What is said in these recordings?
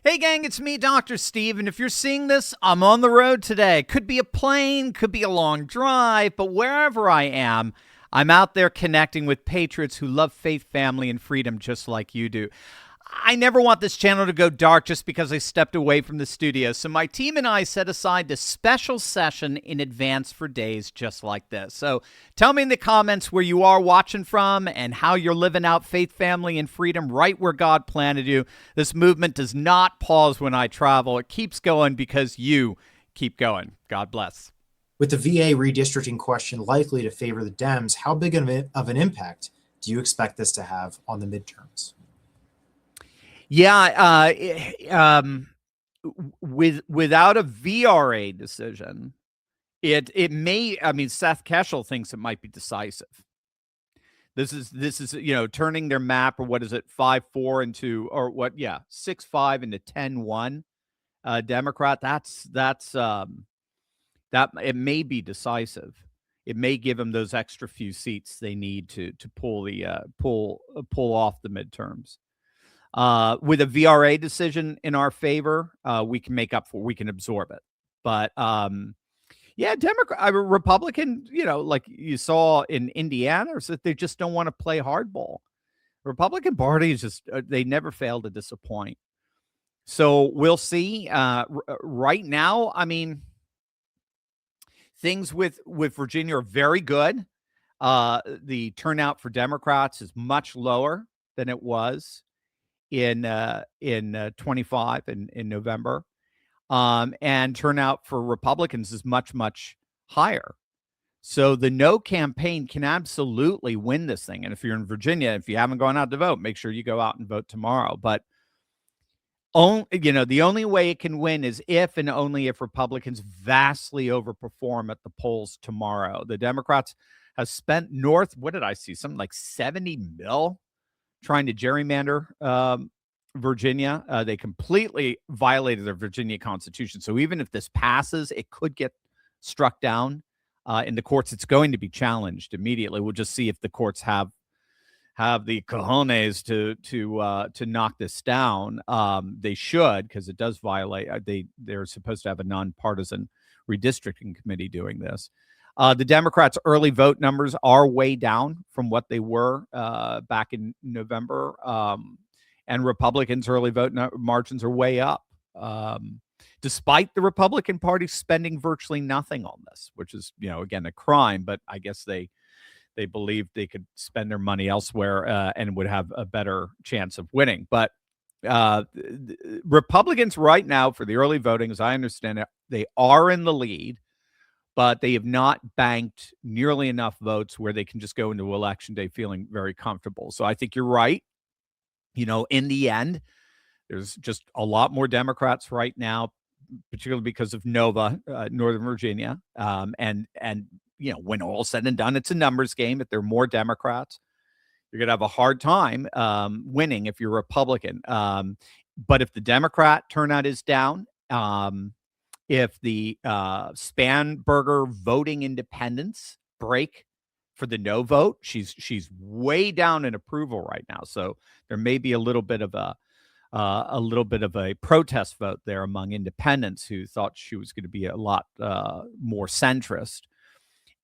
Hey gang, it's me, Dr. Steve, and if you're seeing this, I'm on the road today. Could be a plane, could be a long drive, but wherever I am, I'm out there connecting with patriots who love faith, family, and freedom just like you do. I never want this channel to go dark just because I stepped away from the studio, so my team and I set aside this special session in advance for days just like this. So tell me in the comments where you are watching from and how you're living out faith, family, and freedom right where God planted you. This movement does not pause when I travel. It keeps going because you keep going. God bless. With the VA redistricting question likely to favor the Dems, how big of an impact do you expect this to have on the midterms? Yeah, without a VRA decision, it may. I mean, Seth Keshel thinks it might be decisive. This is turning their map, or what is it, 5-4 into, or what? Yeah, 6-5 into 10-1. Democrat. That it may be decisive. It may give them those extra few seats they need to pull off the midterms. With a VRA decision in our favor, we can make up for, we can absorb it. But yeah, Republican, like you saw in Indiana, is that they just don't want to play hardball. Republican Party is just, they never fail to disappoint. So we'll see. Right now, I mean, things with Virginia are very good. The turnout for Democrats is much lower than it was in 25 in November. And turnout for Republicans is much, much higher. So the no campaign can absolutely win this thing. And if you're in Virginia, if you haven't gone out to vote, make sure you go out and vote tomorrow. But the only way it can win is if and only if Republicans vastly overperform at the polls tomorrow. The Democrats have spent what did I see? Something like 70 mil trying to gerrymander Virginia. They completely violated their Virginia Constitution. So even if this passes, it could get struck down in the courts. It's going to be challenged immediately. We'll just see if the courts have the cojones to knock this down. They should, because it does violate. They're supposed to have a nonpartisan redistricting committee doing this. The Democrats' early vote numbers are way down from what they were back in November. And Republicans' early vote margins are way up, despite the Republican Party spending virtually nothing on this, which is, again, a crime. But I guess they believed they could spend their money elsewhere and would have a better chance of winning. But Republicans right now, for the early voting, as I understand it, they are in the lead, but they have not banked nearly enough votes where they can just go into Election Day feeling very comfortable. So I think you're right. In the end, there's just a lot more Democrats right now, particularly because of Nova, Northern Virginia. And when all said and done, it's a numbers game. If there are more Democrats, you're going to have a hard time winning if you're Republican. But if the Democrat turnout is down, if the Spanberger voting independence break for the no vote, she's way down in approval right now. So there may be a little bit of a protest vote there among independents who thought she was going to be a lot more centrist.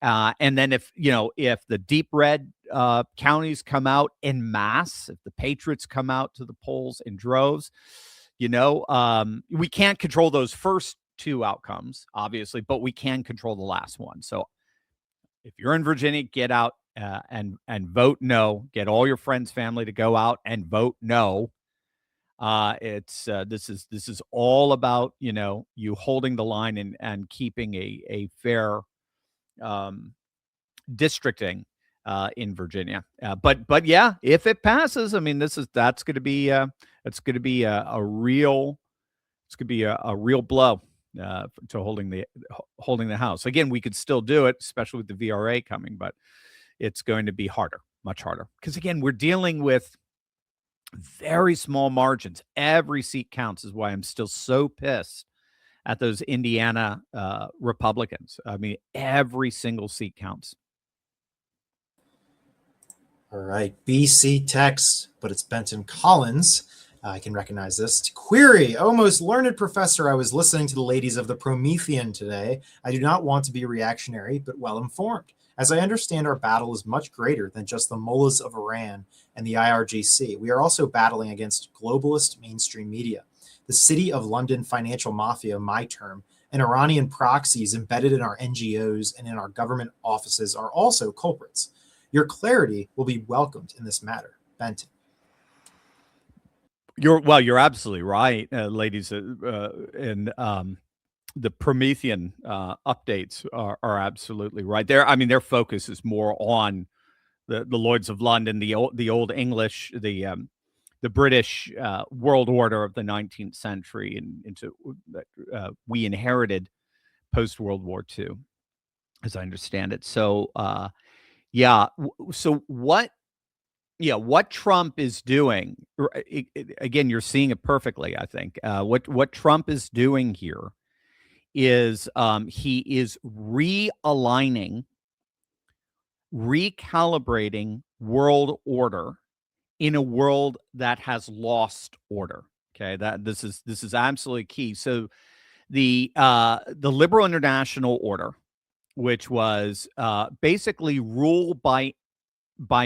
And then if the deep red counties come out en masse, if the patriots come out to the polls in droves, we can't control those first two outcomes, obviously, but we can control the last one. So if you're in Virginia, get out and vote no. Get all your friends, family to go out and vote no. This is all about you holding the line and keeping a fair districting in Virginia. But yeah, if it passes, I mean, that's going to be a real blow to holding the House. Again, we could still do it, especially with the VRA coming, but it's going to be harder, much harder, because again, we're dealing with very small margins. Every seat counts, is why I'm still so pissed at those Indiana Republicans. I mean, every single seat counts. All right, BC text, but it's Benton Collins. I can recognize this. Query, oh, most learned professor, I was listening to the ladies of the Promethean today. I do not want to be reactionary, but well informed. As I understand, our battle is much greater than just the mullahs of Iran and the IRGC. We are also battling against globalist mainstream media, the City of London financial mafia, my term, and Iranian proxies embedded in our NGOs and in our government offices are also culprits. Your clarity will be welcomed in this matter. Benton. You're absolutely right, ladies, and the Promethean updates are absolutely right. I mean, their focus is more on the Lloyds of London, the old English, the British world order of the 19th century, and into we inherited post World War II, as I understand it. So, yeah. So what? Yeah, what Trump is doing, again, you're seeing it perfectly, I think. What Trump is doing here is he is realigning, recalibrating world order in a world that has lost order. Okay, that this is absolutely key. So the liberal international order, which was basically rule by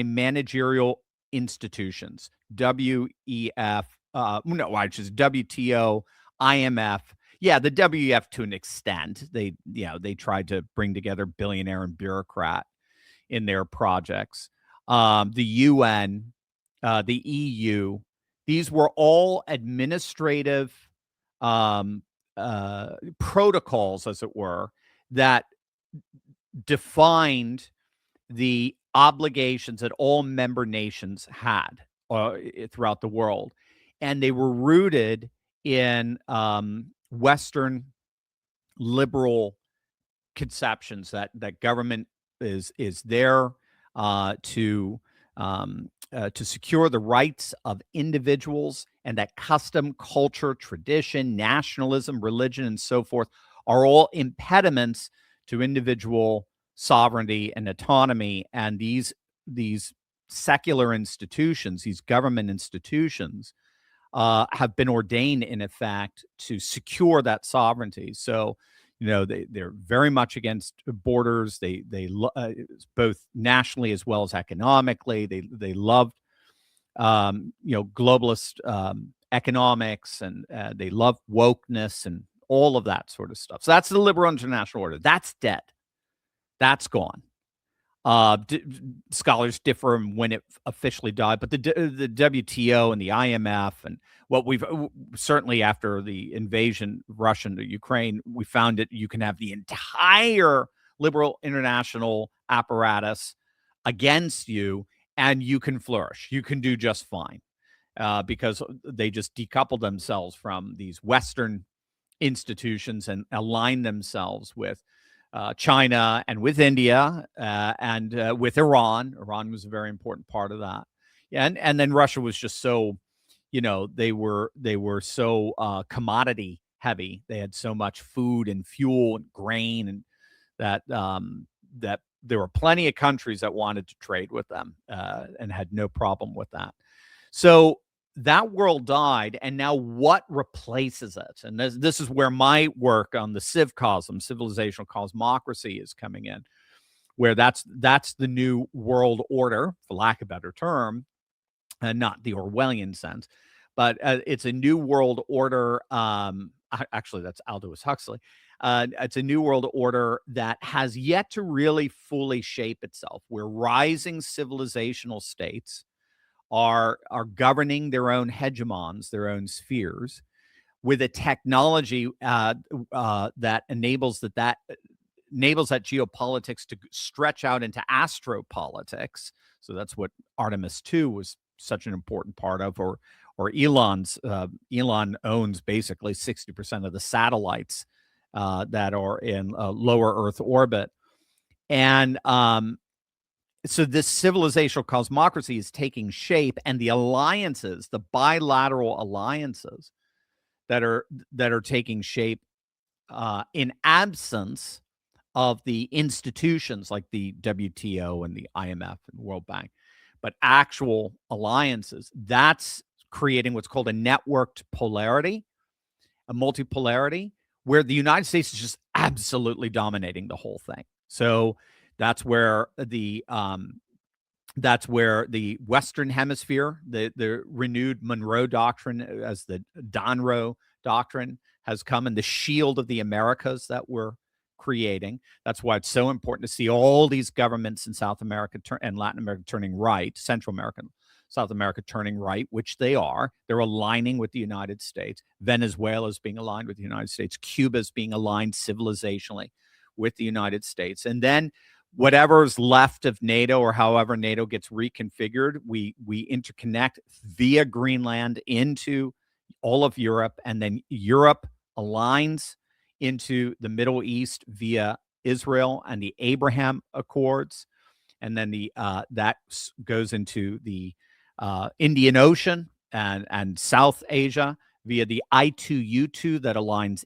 managerial institutions, WEF, no, which is WTO, IMF. Yeah, the WEF to an extent. They tried to bring together billionaire and bureaucrat in their projects. The UN, the EU, these were all administrative um, protocols, as it were, that defined the obligations that all member nations had throughout the world. And they were rooted in Western liberal conceptions that government is there to secure the rights of individuals, and that custom, culture, tradition, nationalism, religion, and so forth are all impediments to individual sovereignty and autonomy. And these secular institutions, these government institutions, have been ordained, in effect, to secure that sovereignty. So, they're very much against borders. They both nationally as well as economically. They loved globalist economics, and they love wokeness and all of that sort of stuff. So that's the liberal international order. That's dead. That's gone. Scholars differ on when it officially died, but the WTO and the IMF, and what we've certainly after the invasion of Russia into Ukraine, we found that you can have the entire liberal international apparatus against you, and you can flourish. You can do just fine because they just decouple themselves from these Western institutions and align themselves with China and with India and with Iran. Iran was a very important part of that. Yeah, and then Russia was just so, they were so commodity heavy. They had so much food and fuel and grain, and that there were plenty of countries that wanted to trade with them and had no problem with that. So that world died, and now what replaces it? And this is where my work on the civcosm, civilizational cosmocracy, is coming in, where that's the new world order, for lack of a better term, and not the Orwellian sense, but it's a new world order. Actually, that's Aldous Huxley. It's a new world order that has yet to really fully shape itself, where rising civilizational states are governing their own hegemons, their own spheres, with a technology that enables that geopolitics to stretch out into astropolitics. So that's what Artemis 2 was such an important part of, or Elon owns basically 60% of the satellites that are in lower Earth orbit. And so this civilizational cosmocracy is taking shape, and the alliances, the bilateral alliances that are taking shape in absence of the institutions like the WTO and the IMF and World Bank, but actual alliances, that's creating what's called a networked polarity, a multipolarity, where the United States is just absolutely dominating the whole thing. So that's where the Western Hemisphere, the renewed Monroe Doctrine as the Donroe Doctrine has come, and the shield of the Americas that we're creating. That's why it's so important to see all these governments in South America and Latin America turning right, Central America, South America turning right, which they are. They're aligning with the United States. Venezuela is being aligned with the United States. Cuba is being aligned civilizationally with the United States. And then whatever's left of NATO, or however NATO gets reconfigured, we interconnect via Greenland into all of Europe, and then Europe aligns into the Middle East via Israel and the Abraham Accords, and then that goes into the Indian Ocean and South Asia via the I2U2 that aligns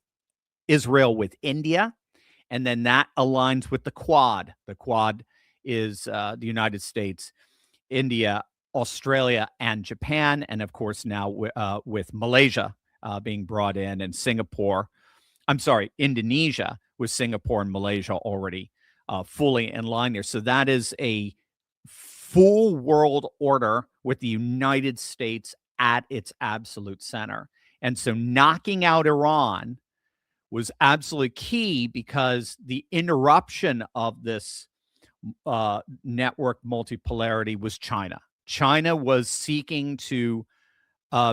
Israel with India. And then that aligns with the Quad. The Quad is the United States, India, Australia, and Japan. And of course, now with Malaysia being brought in, and Singapore, Indonesia, with Singapore and Malaysia already fully in line there. So that is a full world order with the United States at its absolute center. And so knocking out Iran was absolutely key, because the interruption of this network multipolarity was China. China was seeking to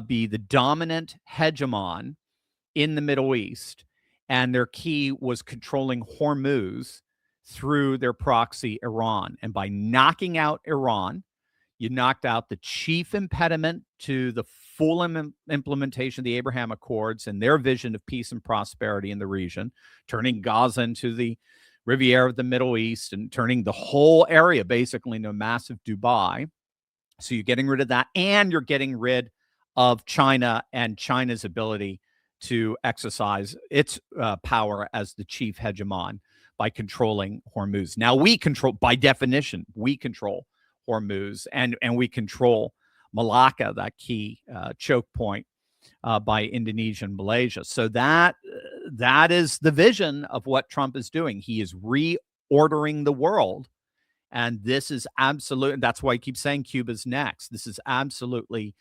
be the dominant hegemon in the Middle East, and their key was controlling Hormuz through their proxy, Iran. And by knocking out Iran, you knocked out the chief impediment to the full implementation of the Abraham Accords and their vision of peace and prosperity in the region, turning Gaza into the Riviera of the Middle East and turning the whole area basically into a massive Dubai. So you're getting rid of that, and you're getting rid of China and China's ability to exercise its power as the chief hegemon by controlling Hormuz. Now by definition, we control Hormuz, and we control Malacca, that key choke point by Indonesia and Malaysia. So that is the vision of what Trump is doing. He is reordering the world, and this is absolute. That's why I keep saying Cuba's next. This is absolutely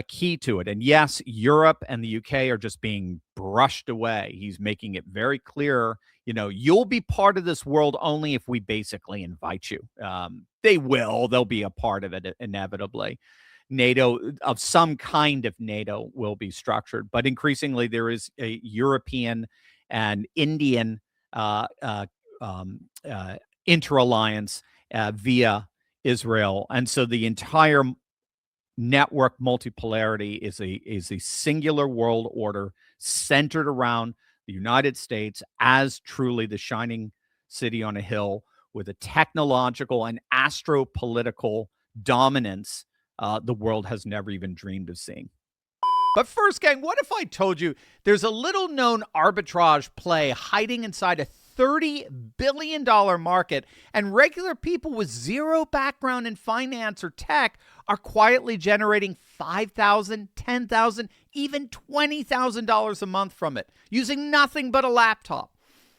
key to it. And yes, Europe and the UK are just being brushed away. He's making it very clear, you'll be part of this world only if we basically invite you. They'll be a part of it inevitably. NATO, of some kind of NATO, will be structured, but increasingly there is a European and Indian interalliance via Israel. And so the entire network multipolarity is a singular world order centered around the United States as truly the shining city on a hill, with a technological and astropolitical dominance the world has never even dreamed of seeing. But first, gang, what if I told you there's a little known arbitrage play hiding inside a $30 billion market, and regular people with zero background in finance or tech are quietly generating $5,000, $10,000, even $20,000 a month from it, using nothing but a laptop?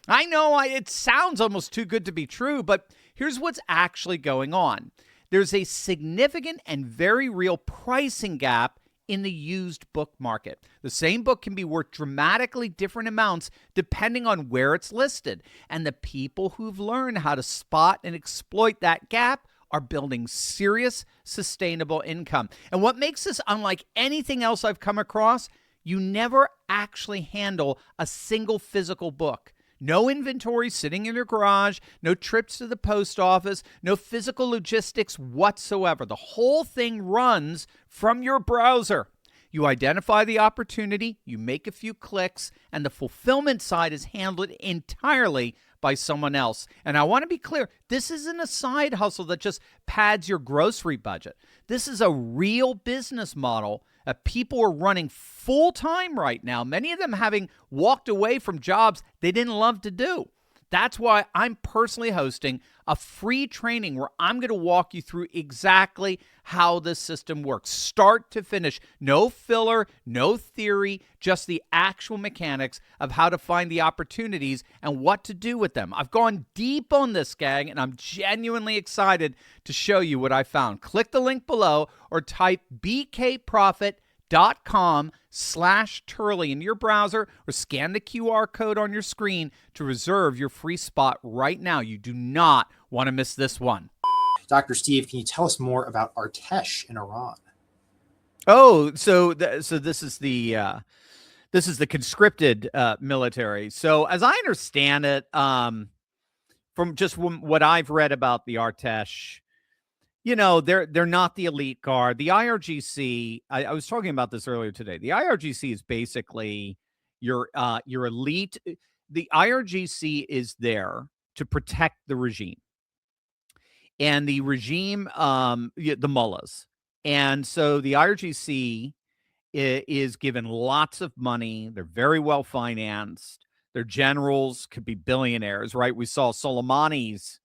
I know it sounds almost too good to be true, but here's what's actually going on. There's a significant and very real pricing gap in the used book market. The same book can be worth dramatically different amounts depending on where it's listed. And the people who've learned how to spot and exploit that gap are building serious, sustainable income. And what makes this unlike anything else I've come across, you never actually handle a single physical book. No inventory sitting in your garage, no trips to the post office, no physical logistics whatsoever. The whole thing runs from your browser. You identify the opportunity, you make a few clicks, and the fulfillment side is handled entirely by someone else. And I want to be clear, this isn't a side hustle that just pads your grocery budget. This is a real business model. People are running full-time right now, many of them having walked away from jobs they didn't love to do. That's why I'm personally hosting a free training where I'm going to walk you through exactly how this system works, start to finish. No filler, no theory, just the actual mechanics of how to find the opportunities and what to do with them. I've gone deep on this, gang, and I'm genuinely excited to show you what I found. Click the link below or type bkprofit.com/Turley in your browser or scan the QR code on your screen to reserve your free spot right now. You do not want to miss this one. Dr. Steve, can you tell us more about Artesh in Iran? Oh, so this is the conscripted military. So as I understand it, from just what I've read about the Artesh, they're not the elite guard. The IRGC, I was talking about this earlier today. The IRGC is basically your elite. The IRGC is there to protect the regime. And the regime, the mullahs. And so the IRGC is given lots of money. They're very well financed. Their generals could be billionaires, right? We saw Soleimani's,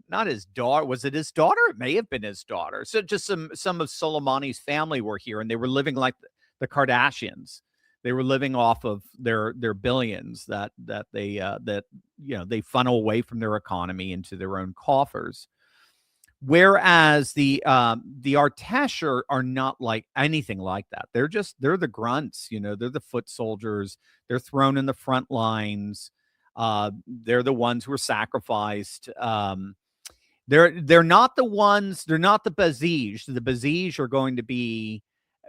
not his daughter. Was it his daughter? It may have been his daughter. So just some of Soleimani's family were here, and they were living like the Kardashians. They were living off of their billions that they funnel away from their economy into their own coffers. Whereas the Artesh are not like anything like that. They're the grunts, they're the foot soldiers. They're thrown in the front lines. They're the ones who are sacrificed. They're not the ones. They're not the Basij. The Basij are going to be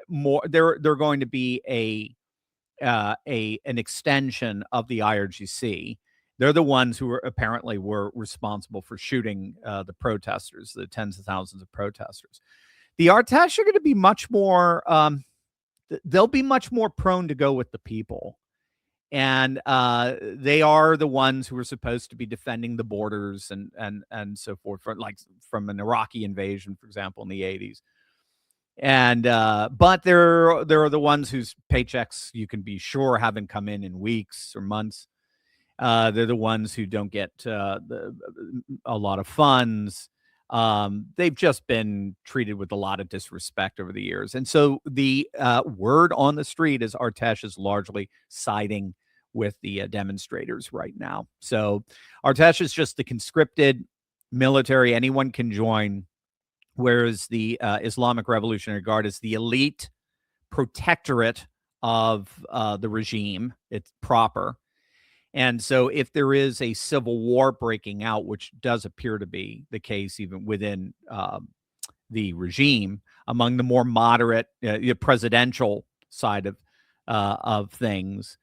more. They're going to be an extension of the IRGC. They're the ones who apparently were responsible for shooting the protesters, the tens of thousands of protesters. The Artesh are going to be much more. They'll be much more prone to go with the people, and they are the ones who are supposed to be defending the borders and so forth, from an Iraqi invasion, for example, in the 80s. And but they're the ones whose paychecks you can be sure haven't come in weeks or months. They're the ones who don't get a lot of funds. They've just been treated with a lot of disrespect over the years. And so the word on the street is Artesh is largely siding with the demonstrators right now. So Artesh is just the conscripted military. Anyone can join, whereas the Islamic Revolutionary Guard is the elite protectorate of the regime. It's proper. And so if there is a civil war breaking out, which does appear to be the case even within the regime, among the more moderate presidential side of things,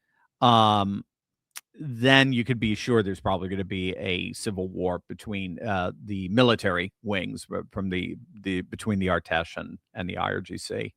then you could be sure there's probably going to be a civil war between the military wings from between the Artesh and the IRGC.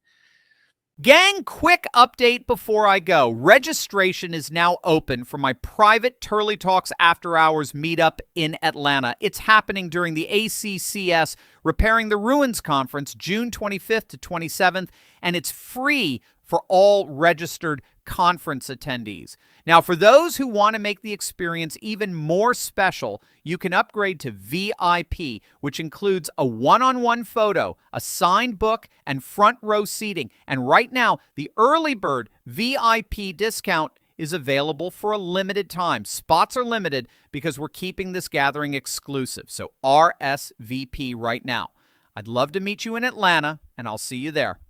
Gang, quick update before I go. Registration is now open for my private Turley Talks After Hours meetup in Atlanta. It's happening during the ACCS Repairing the Ruins Conference, June 25th to 27th, and it's free for all registered conference attendees. Now, for those who want to make the experience even more special, you can upgrade to VIP, which includes a one-on-one photo, a signed book, and front row seating. And right now, the early bird VIP discount is available for a limited time. Spots are limited because we're keeping this gathering exclusive. So RSVP right now. I'd love to meet you in Atlanta, and I'll see you there.